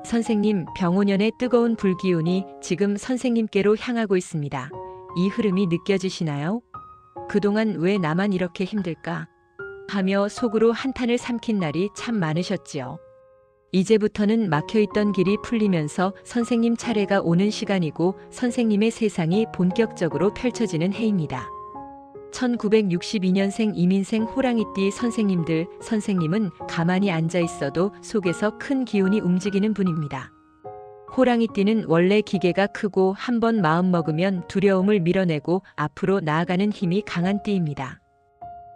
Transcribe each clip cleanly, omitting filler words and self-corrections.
선생님, 병오년의 뜨거운 불기운이 지금 선생님께로 향하고 있습니다. 이 흐름이 느껴지시나요? 그동안 왜 나만 이렇게 힘들까? 하며 속으로 한탄을 삼킨 날이 참 많으셨지요. 이제부터는 막혀있던 길이 풀리면서 선생님 차례가 오는 시간이고 선생님의 세상이 본격적으로 펼쳐지는 해입니다. 1962년생 이민생 호랑이띠 선생님들, 선생님은 가만히 앉아 있어도 속에서 큰 기운이 움직이는 분입니다. 호랑이띠는 원래 기계가 크고 한번 마음먹으면 두려움을 밀어내고 앞으로 나아가는 힘이 강한 띠입니다.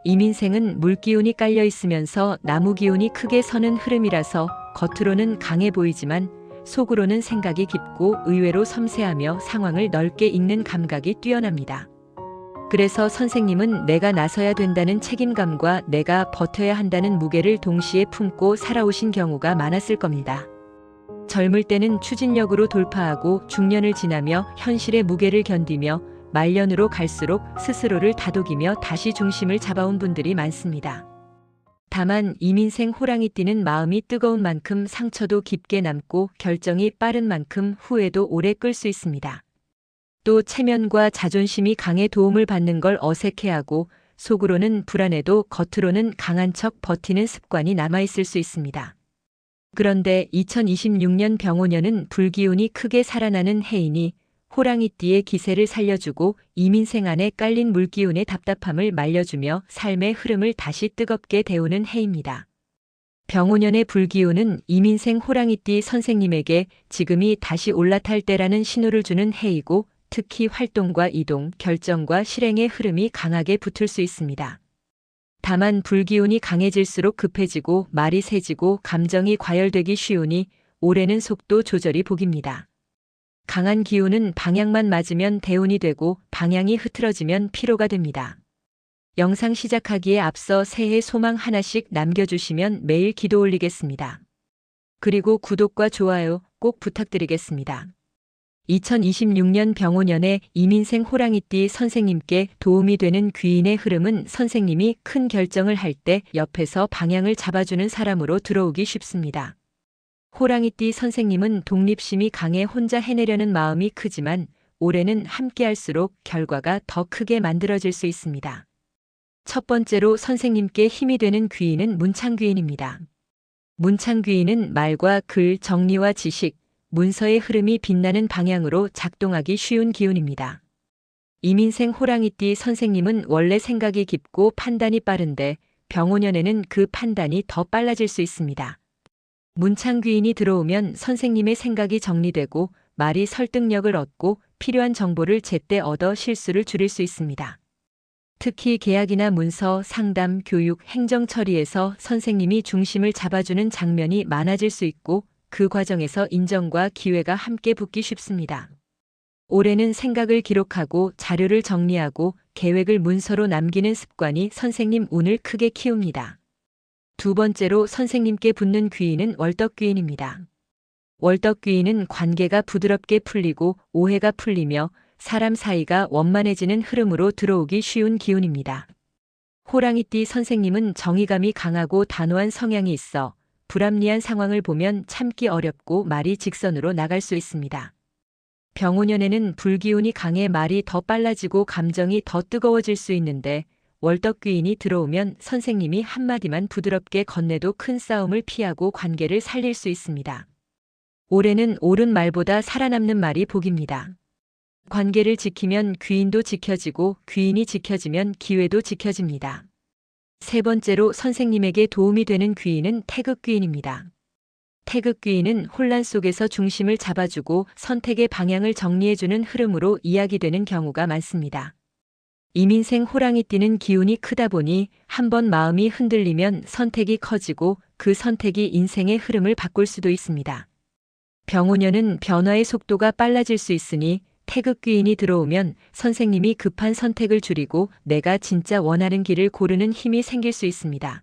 이민생은 물기운이 깔려 있으면서 나무 기운이 크게 서는 흐름이라서 겉으로는 강해 보이지만 속으로는 생각이 깊고 의외로 섬세하며 상황을 넓게 읽는 감각이 뛰어납니다. 그래서 선생님은 내가 나서야 된다는 책임감과 내가 버텨야 한다는 무게를 동시에 품고 살아오신 경우가 많았을 겁니다. 젊을 때는 추진력으로 돌파하고 중년을 지나며 현실의 무게를 견디며 말년으로 갈수록 스스로를 다독이며 다시 중심을 잡아온 분들이 많습니다. 다만 이민생 호랑이띠는 마음이 뜨거운 만큼 상처도 깊게 남고 결정이 빠른 만큼 후회도 오래 끌 수 있습니다. 또 체면과 자존심이 강해 도움을 받는 걸 어색해하고 속으로는 불안해도 겉으로는 강한 척 버티는 습관이 남아있을 수 있습니다. 그런데 2026년 병오년은 불기운이 크게 살아나는 해이니 호랑이띠의 기세를 살려주고 이민생 안에 깔린 물기운의 답답함을 말려주며 삶의 흐름을 다시 뜨겁게 데우는 해입니다. 병오년의 불기운은 이민생 호랑이띠 선생님에게 지금이 다시 올라탈 때라는 신호를 주는 해이고 특히 활동과 이동, 결정과 실행의 흐름이 강하게 붙을 수 있습니다. 다만 불기운이 강해질수록 급해지고 말이 세지고 감정이 과열되기 쉬우니 올해는 속도 조절이 복입니다. 강한 기운은 방향만 맞으면 대운이 되고 방향이 흐트러지면 피로가 됩니다. 영상 시작하기에 앞서 새해 소망 하나씩 남겨주시면 매일 기도 올리겠습니다. 그리고 구독과 좋아요 꼭 부탁드리겠습니다. 2026년 병오년에 이민생 호랑이띠 선생님께 도움이 되는 귀인의 흐름은 선생님이 큰 결정을 할 때 옆에서 방향을 잡아주는 사람으로 들어오기 쉽습니다. 호랑이띠 선생님은 독립심이 강해 혼자 해내려는 마음이 크지만 올해는 함께할수록 결과가 더 크게 만들어질 수 있습니다. 첫 번째로 선생님께 힘이 되는 귀인은 문창귀인입니다. 문창귀인은 말과 글, 정리와 지식, 문서의 흐름이 빛나는 방향으로 작동하기 쉬운 기운입니다. 이민생 호랑이띠 선생님은 원래 생각이 깊고 판단이 빠른데 병오년에는 그 판단이 더 빨라질 수 있습니다. 문창귀인이 들어오면 선생님의 생각이 정리되고 말이 설득력을 얻고 필요한 정보를 제때 얻어 실수를 줄일 수 있습니다. 특히 계약이나 문서, 상담, 교육, 행정 처리에서 선생님이 중심을 잡아주는 장면이 많아질 수 있고 그 과정에서 인정과 기회가 함께 붙기 쉽습니다. 올해는 생각을 기록하고 자료를 정리하고 계획을 문서로 남기는 습관이 선생님 운을 크게 키웁니다. 두 번째로 선생님께 붙는 귀인은 월덕귀인입니다. 월덕귀인은 관계가 부드럽게 풀리고 오해가 풀리며 사람 사이가 원만해지는 흐름으로 들어오기 쉬운 기운입니다. 호랑이띠 선생님은 정의감이 강하고 단호한 성향이 있어 불합리한 상황을 보면 참기 어렵고 말이 직선으로 나갈 수 있습니다. 병오년에는 불기운이 강해 말이 더 빨라지고 감정이 더 뜨거워질 수 있는데 월덕귀인이 들어오면 선생님이 한마디만 부드럽게 건네도 큰 싸움을 피하고 관계를 살릴 수 있습니다. 올해는 옳은 말보다 살아남는 말이 복입니다. 관계를 지키면 귀인도 지켜지고 귀인이 지켜지면 기회도 지켜집니다. 세 번째로 선생님에게 도움이 되는 귀인은 태극귀인입니다. 태극귀인은 혼란 속에서 중심을 잡아주고 선택의 방향을 정리해주는 흐름으로 이야기되는 경우가 많습니다. 이민생 호랑이띠는 기운이 크다 보니 한번 마음이 흔들리면 선택이 커지고 그 선택이 인생의 흐름을 바꿀 수도 있습니다. 병오년은 변화의 속도가 빨라질 수 있으니 태극귀인이 들어오면 선생님이 급한 선택을 줄이고 내가 진짜 원하는 길을 고르는 힘이 생길 수 있습니다.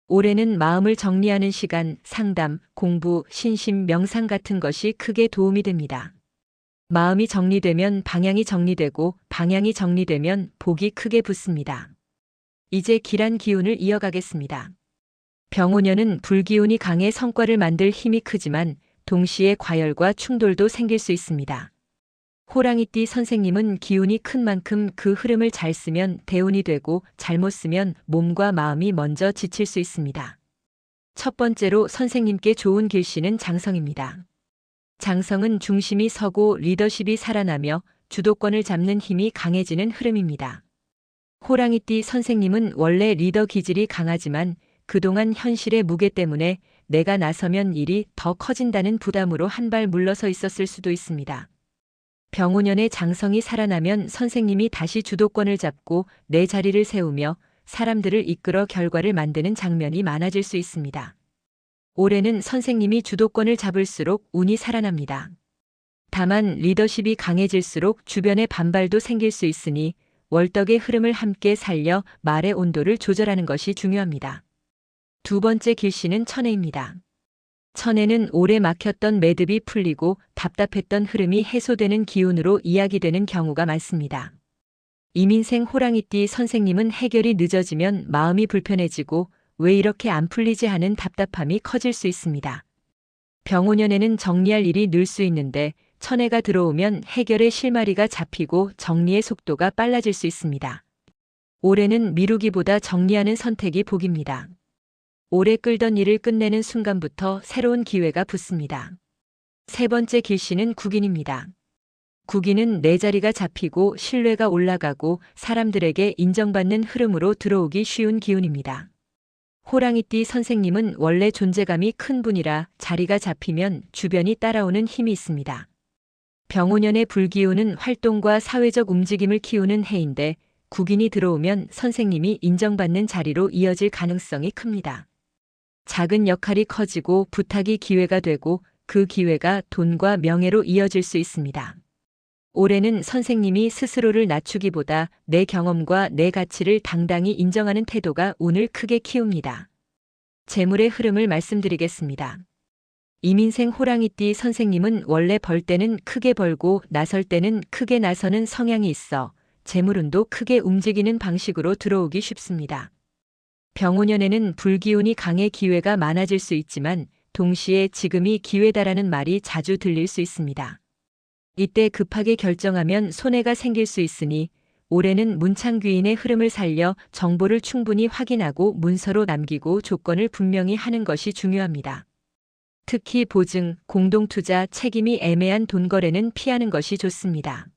올해는 마음을 정리하는 시간, 상담, 공부, 신심, 명상 같은 것이 크게 도움이 됩니다. 마음이 정리되면 방향이 정리되고 방향이 정리되면 복이 크게 붙습니다. 이제 길한 기운을 이어가겠습니다. 병오년은 불기운이 강해 성과를 만들 힘이 크지만 동시에 과열과 충돌도 생길 수 있습니다. 호랑이띠 선생님은 기운이 큰 만큼 그 흐름을 잘 쓰면 대운이 되고 잘못 쓰면 몸과 마음이 먼저 지칠 수 있습니다. 첫 번째로 선생님께 좋은 길씨는 장성입니다. 장성은 중심이 서고 리더십이 살아나며 주도권을 잡는 힘이 강해지는 흐름입니다. 호랑이띠 선생님은 원래 리더 기질이 강하지만 그동안 현실의 무게 때문에 내가 나서면 일이 더 커진다는 부담으로 한 발 물러서 있었을 수도 있습니다. 병오년의 장성이 살아나면 선생님이 다시 주도권을 잡고 내 자리를 세우며 사람들을 이끌어 결과를 만드는 장면이 많아질 수 있습니다. 올해는 선생님이 주도권을 잡을수록 운이 살아납니다. 다만 리더십이 강해질수록 주변의 반발도 생길 수 있으니 월덕의 흐름을 함께 살려 말의 온도를 조절하는 것이 중요합니다. 두 번째 길씨는 천해입니다. 천해는 오래 막혔던 매듭이 풀리고 답답했던 흐름이 해소되는 기운으로 이야기되는 경우가 많습니다. 이민생 호랑이띠 선생님은 해결이 늦어지면 마음이 불편해지고 왜 이렇게 안 풀리지 하는 답답함이 커질 수 있습니다. 병오년에는 정리할 일이 늘 수 있는데 천해가 들어오면 해결의 실마리가 잡히고 정리의 속도가 빨라질 수 있습니다. 올해는 미루기보다 정리하는 선택이 복입니다. 오래 끌던 일을 끝내는 순간부터 새로운 기회가 붙습니다. 세 번째 길씨는 국인입니다. 국인은 내 자리가 잡히고 신뢰가 올라가고 사람들에게 인정받는 흐름으로 들어오기 쉬운 기운입니다. 호랑이띠 선생님은 원래 존재감이 큰 분이라 자리가 잡히면 주변이 따라오는 힘이 있습니다. 병오년의 불기운은 활동과 사회적 움직임을 키우는 해인데 국인이 들어오면 선생님이 인정받는 자리로 이어질 가능성이 큽니다. 작은 역할이 커지고 부탁이 기회가 되고 그 기회가 돈과 명예로 이어질 수 있습니다. 올해는 선생님이 스스로를 낮추기보다 내 경험과 내 가치를 당당히 인정하는 태도가 운을 크게 키웁니다. 재물의 흐름을 말씀드리겠습니다. 이민생 호랑이띠 선생님은 원래 벌 때는 크게 벌고 나설 때는 크게 나서는 성향이 있어 재물운도 크게 움직이는 방식으로 들어오기 쉽습니다. 병오년에는 불기운이 강해 기회가 많아질 수 있지만 동시에 지금이 기회다라는 말이 자주 들릴 수 있습니다. 이때 급하게 결정하면 손해가 생길 수 있으니 올해는 문창귀인의 흐름을 살려 정보를 충분히 확인하고 문서로 남기고 조건을 분명히 하는 것이 중요합니다. 특히 보증, 공동투자, 책임이 애매한 돈거래는 피하는 것이 좋습니다.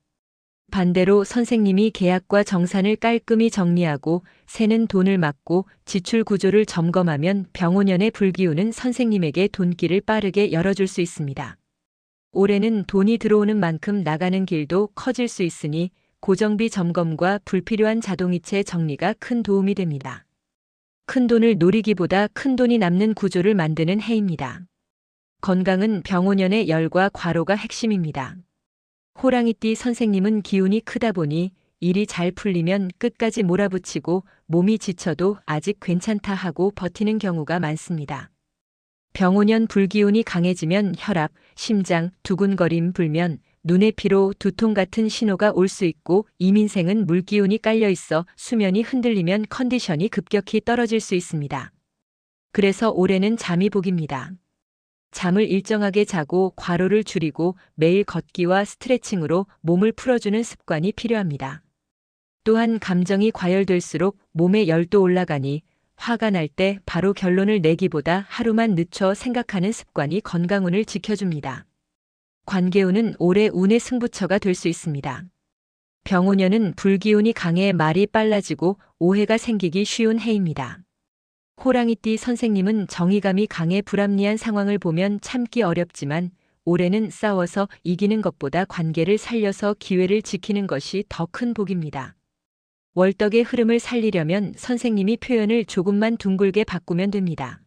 반대로 선생님이 계약과 정산을 깔끔히 정리하고 새는 돈을 막고 지출 구조를 점검하면 병오년의 불기운은 선생님에게 돈길을 빠르게 열어줄 수 있습니다. 올해는 돈이 들어오는 만큼 나가는 길도 커질 수 있으니 고정비 점검과 불필요한 자동이체 정리가 큰 도움이 됩니다. 큰 돈을 노리기보다 큰 돈이 남는 구조를 만드는 해입니다. 건강은 병오년의 열과 과로가 핵심입니다. 호랑이띠 선생님은 기운이 크다 보니 일이 잘 풀리면 끝까지 몰아붙이고 몸이 지쳐도 아직 괜찮다 하고 버티는 경우가 많습니다. 병오년 불기운이 강해지면 혈압, 심장, 두근거림, 불면, 눈의 피로, 두통 같은 신호가 올 수 있고 이민생은 물기운이 깔려 있어 수면이 흔들리면 컨디션이 급격히 떨어질 수 있습니다. 그래서 올해는 잠이 복입니다. 잠을 일정하게 자고 과로를 줄이고 매일 걷기와 스트레칭으로 몸을 풀어주는 습관이 필요합니다. 또한 감정이 과열될수록 몸의 열도 올라가니 화가 날 때 바로 결론을 내기보다 하루만 늦춰 생각하는 습관이 건강운을 지켜줍니다. 관계운은 올해 운의 승부처가 될 수 있습니다. 병오년은 불기운이 강해 말이 빨라지고 오해가 생기기 쉬운 해입니다. 호랑이띠 선생님은 정의감이 강해 불합리한 상황을 보면 참기 어렵지만 올해는 싸워서 이기는 것보다 관계를 살려서 기회를 지키는 것이 더 큰 복입니다. 월덕의 흐름을 살리려면 선생님이 표현을 조금만 둥글게 바꾸면 됩니다.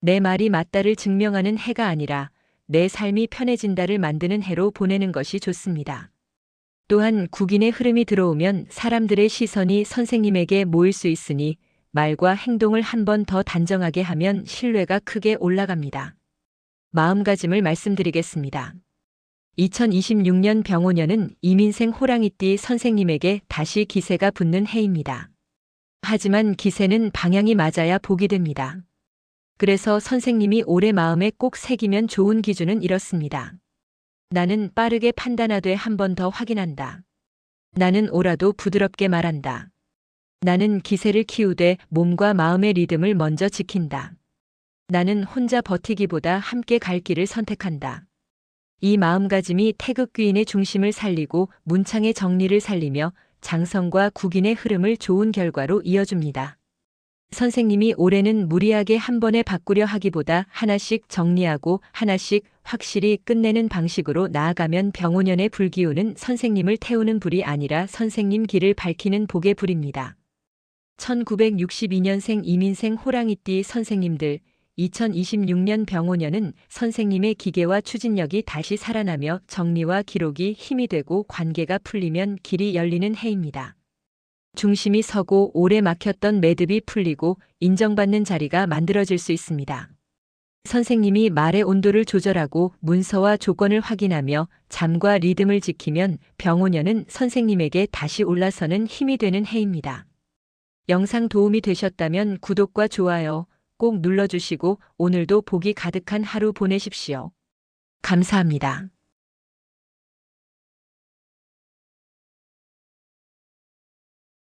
내 말이 맞다를 증명하는 해가 아니라 내 삶이 편해진다를 만드는 해로 보내는 것이 좋습니다. 또한 국인의 흐름이 들어오면 사람들의 시선이 선생님에게 모일 수 있으니 말과 행동을 한 번 더 단정하게 하면 신뢰가 크게 올라갑니다. 마음가짐을 말씀드리겠습니다. 2026년 병오년은 이민생 호랑이띠 선생님에게 다시 기세가 붙는 해입니다. 하지만 기세는 방향이 맞아야 복이 됩니다. 그래서 선생님이 올해 마음에 꼭 새기면 좋은 기준은 이렇습니다. 나는 빠르게 판단하되 한 번 더 확인한다. 나는 오라도 부드럽게 말한다. 나는 기세를 키우되 몸과 마음의 리듬을 먼저 지킨다. 나는 혼자 버티기보다 함께 갈 길을 선택한다. 이 마음가짐이 태극귀인의 중심을 살리고 문창의 정리를 살리며 장성과 국인의 흐름을 좋은 결과로 이어줍니다. 선생님이 올해는 무리하게 한 번에 바꾸려 하기보다 하나씩 정리하고 하나씩 확실히 끝내는 방식으로 나아가면 병오년의 불기운은 선생님을 태우는 불이 아니라 선생님 길을 밝히는 복의 불입니다. 1962년생 이민생 호랑이띠 선생님들, 2026년 병오년은 선생님의 기계와 추진력이 다시 살아나며 정리와 기록이 힘이 되고 관계가 풀리면 길이 열리는 해입니다. 중심이 서고 오래 막혔던 매듭이 풀리고 인정받는 자리가 만들어질 수 있습니다. 선생님이 말의 온도를 조절하고 문서와 조건을 확인하며 잠과 리듬을 지키면 병오년은 선생님에게 다시 올라서는 힘이 되는 해입니다. 영상 도움이 되셨다면 구독과 좋아요 꼭 눌러주시고 오늘도 복이 가득한 하루 보내십시오. 감사합니다.